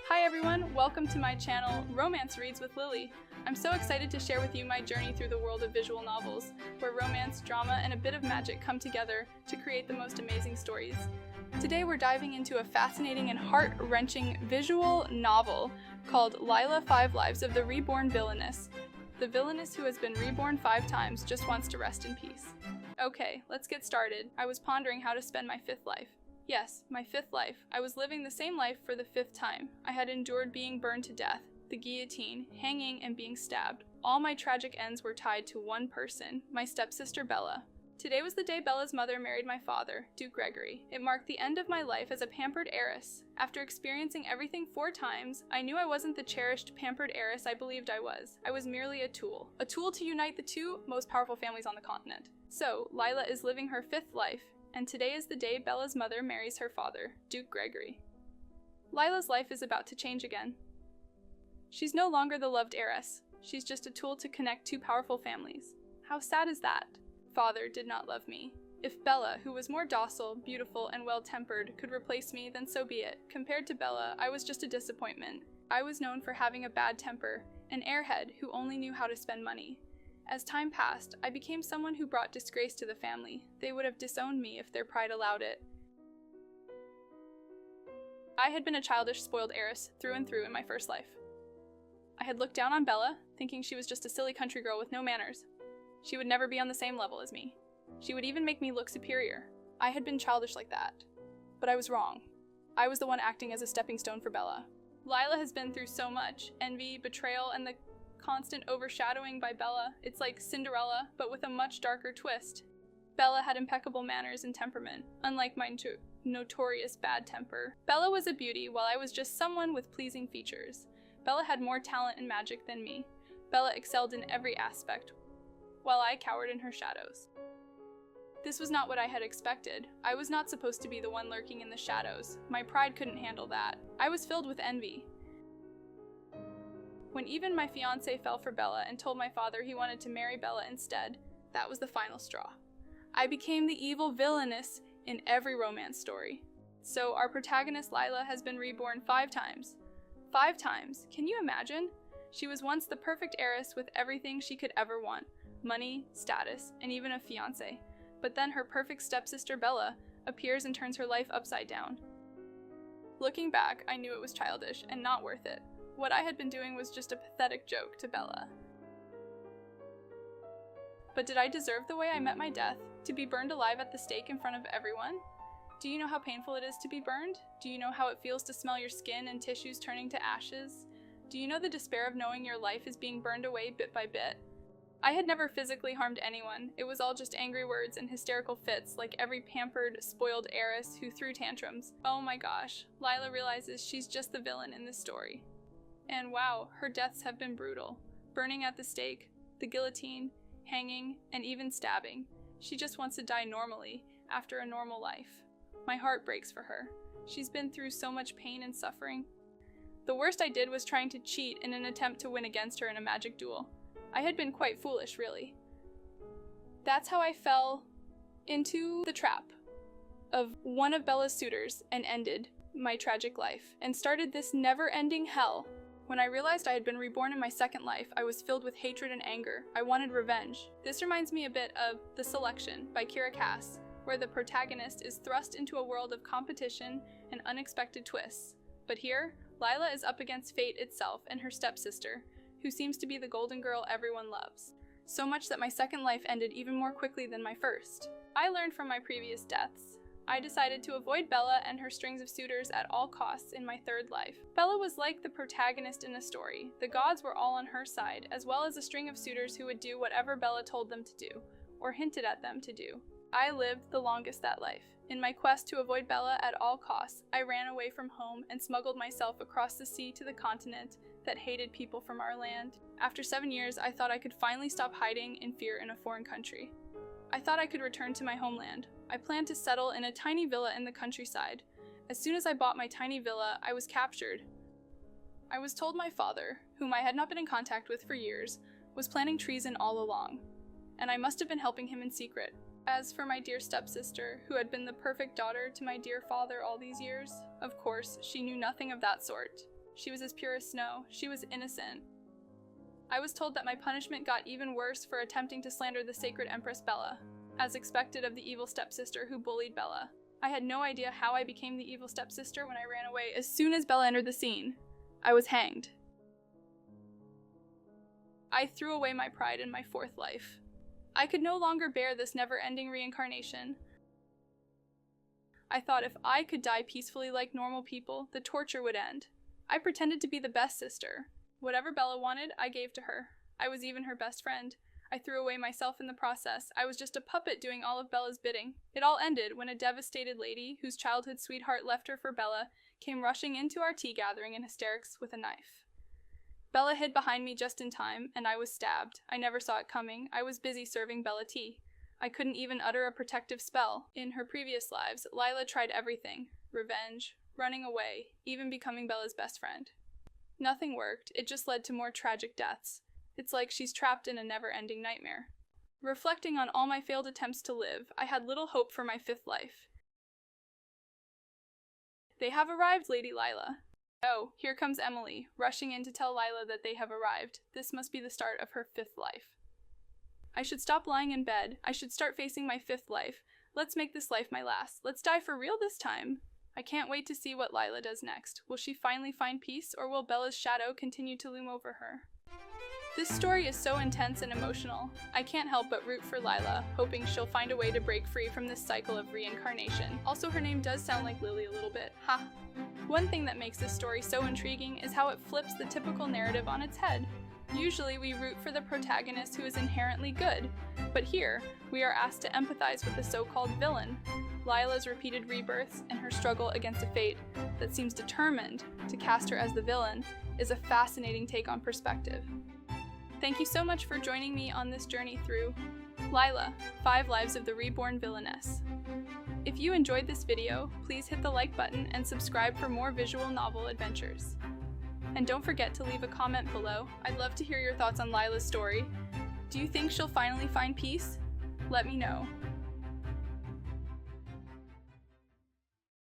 Hi everyone, welcome to my channel, Romance Reads with Lily. I'm so excited to share with you my journey through the world of visual novels, where romance, drama, and a bit of magic come together to create the most amazing stories. Today we're diving into a fascinating and heart-wrenching visual novel called Lila, 5 Lives of the Reborn Villainess. The villainess who has been reborn 5 times just wants to rest in peace. Okay, let's get started. I was pondering how to spend my 5th life. Yes, my 5th life. I was living the same life for the 5th time. I had endured being burned to death, the guillotine, hanging, and being stabbed. All my tragic ends were tied to one person, my stepsister Bella. Today was the day Bella's mother married my father, Duke Gregory. It marked the end of my life as a pampered heiress. After experiencing everything 4 times, I knew I wasn't the cherished, pampered heiress I believed I was. I was merely a tool to unite the 2 most powerful families on the continent. So, Lila is living her 5th life, and today is the day Bella's mother marries her father, Duke Gregory. Lila's life is about to change again. She's no longer the loved heiress. She's just a tool to connect 2 powerful families. How sad is that? Father did not love me. If Bella, who was more docile, beautiful, and well-tempered, could replace me, then so be it. Compared to Bella, I was just a disappointment. I was known for having a bad temper, an airhead who only knew how to spend money. As time passed, I became someone who brought disgrace to the family. They would have disowned me if their pride allowed it. I had been a childish, spoiled heiress through and through in my first life. I had looked down on Bella, thinking she was just a silly country girl with no manners. She would never be on the same level as me. She would even make me look superior. I had been childish like that. But I was wrong. I was the one acting as a stepping stone for Bella. Lila has been through so much: envy, betrayal, and the constant overshadowing by Bella. It's like Cinderella, but with a much darker twist. Bella had impeccable manners and temperament, unlike my notorious bad temper. Bella was a beauty, while I was just someone with pleasing features. Bella had more talent and magic than me. Bella excelled in every aspect, while I cowered in her shadows. This was not what I had expected. I was not supposed to be the one lurking in the shadows. My pride couldn't handle that. I was filled with envy. When even my fiancé fell for Bella and told my father he wanted to marry Bella instead, that was the final straw. I became the evil villainess in every romance story. So our protagonist Lila has been reborn 5 times. 5 times. Can you imagine? She was once the perfect heiress with everything she could ever want: money, status, and even a fiancé. But then her perfect stepsister Bella appears and turns her life upside down. Looking back, I knew it was childish and not worth it. What I had been doing was just a pathetic joke to Bella. But did I deserve the way I met my death? To be burned alive at the stake in front of everyone? Do you know how painful it is to be burned? Do you know how it feels to smell your skin and tissues turning to ashes? Do you know the despair of knowing your life is being burned away bit by bit? I had never physically harmed anyone. It was all just angry words and hysterical fits, like every pampered, spoiled heiress who threw tantrums. Oh my gosh, Lila realizes she's just the villain in this story. And wow, her deaths have been brutal. Burning at the stake, the guillotine, hanging, and even stabbing. She just wants to die normally, after a normal life. My heart breaks for her. She's been through so much pain and suffering. The worst I did was trying to cheat in an attempt to win against her in a magic duel. I had been quite foolish, really. That's how I fell into the trap of one of Bella's suitors and ended my tragic life, and started this never-ending hell. When I realized I had been reborn in my 2nd life, I was filled with hatred and anger. I wanted revenge. This reminds me a bit of The Selection by Kira Cass, where the protagonist is thrust into a world of competition and unexpected twists. But here, Lila is up against fate itself and her stepsister, who seems to be the golden girl everyone loves. So much that my 2nd life ended even more quickly than my 1st. I learned from my previous deaths. I decided to avoid Bella and her strings of suitors at all costs in my 3rd life. Bella was like the protagonist in a story. The gods were all on her side, as well as a string of suitors who would do whatever Bella told them to do, or hinted at them to do. I lived the longest that life. In my quest to avoid Bella at all costs, I ran away from home and smuggled myself across the sea to the continent that hated people from our land. After 7 years, I thought I could finally stop hiding in fear in a foreign country. I thought I could return to my homeland. I planned to settle in a tiny villa in the countryside. As soon as I bought my tiny villa, I was captured. I was told my father, whom I had not been in contact with for years, was planning treason all along, and I must have been helping him in secret. As for my dear stepsister, who had been the perfect daughter to my dear father all these years, of course, she knew nothing of that sort. She was as pure as snow. She was innocent. I was told that my punishment got even worse for attempting to slander the sacred Empress Bella, as expected of the evil stepsister who bullied Bella. I had no idea how I became the evil stepsister when I ran away as soon as Bella entered the scene. I was hanged. I threw away my pride in my fourth life. I could no longer bear this never-ending reincarnation. I thought if I could die peacefully like normal people, the torture would end. I pretended to be the best sister. Whatever Bella wanted, I gave to her. I was even her best friend. I threw away myself in the process. I was just a puppet doing all of Bella's bidding. It all ended when a devastated lady, whose childhood sweetheart left her for Bella, came rushing into our tea gathering in hysterics with a knife. Bella hid behind me just in time, and I was stabbed. I never saw it coming. I was busy serving Bella tea. I couldn't even utter a protective spell. In her previous lives, Lila tried everything. Revenge, running away, even becoming Bella's best friend. Nothing worked. It just led to more tragic deaths. It's like she's trapped in a never-ending nightmare. Reflecting on all my failed attempts to live, I had little hope for my fifth life. They have arrived, Lady Lila. Oh, here comes Emily, rushing in to tell Lila that they have arrived. This must be the start of her fifth life. I should stop lying in bed. I should start facing my fifth life. Let's make this life my last. Let's die for real this time. I can't wait to see what Lila does next. Will she finally find peace, or will Bella's shadow continue to loom over her? This story is so intense and emotional. I can't help but root for Lila, hoping she'll find a way to break free from this cycle of reincarnation. Also, her name does sound like Lily a little bit. Ha! One thing that makes this story so intriguing is how it flips the typical narrative on its head. Usually we root for the protagonist who is inherently good, but here, we are asked to empathize with the so-called villain. Lila's repeated rebirths and her struggle against a fate that seems determined to cast her as the villain is a fascinating take on perspective. Thank you so much for joining me on this journey through Lila, 5 Lives of the Reborn Villainess. If you enjoyed this video, please hit the like button and subscribe for more visual novel adventures. And don't forget to leave a comment below. I'd love to hear your thoughts on Lila's story. Do you think she'll finally find peace? Let me know.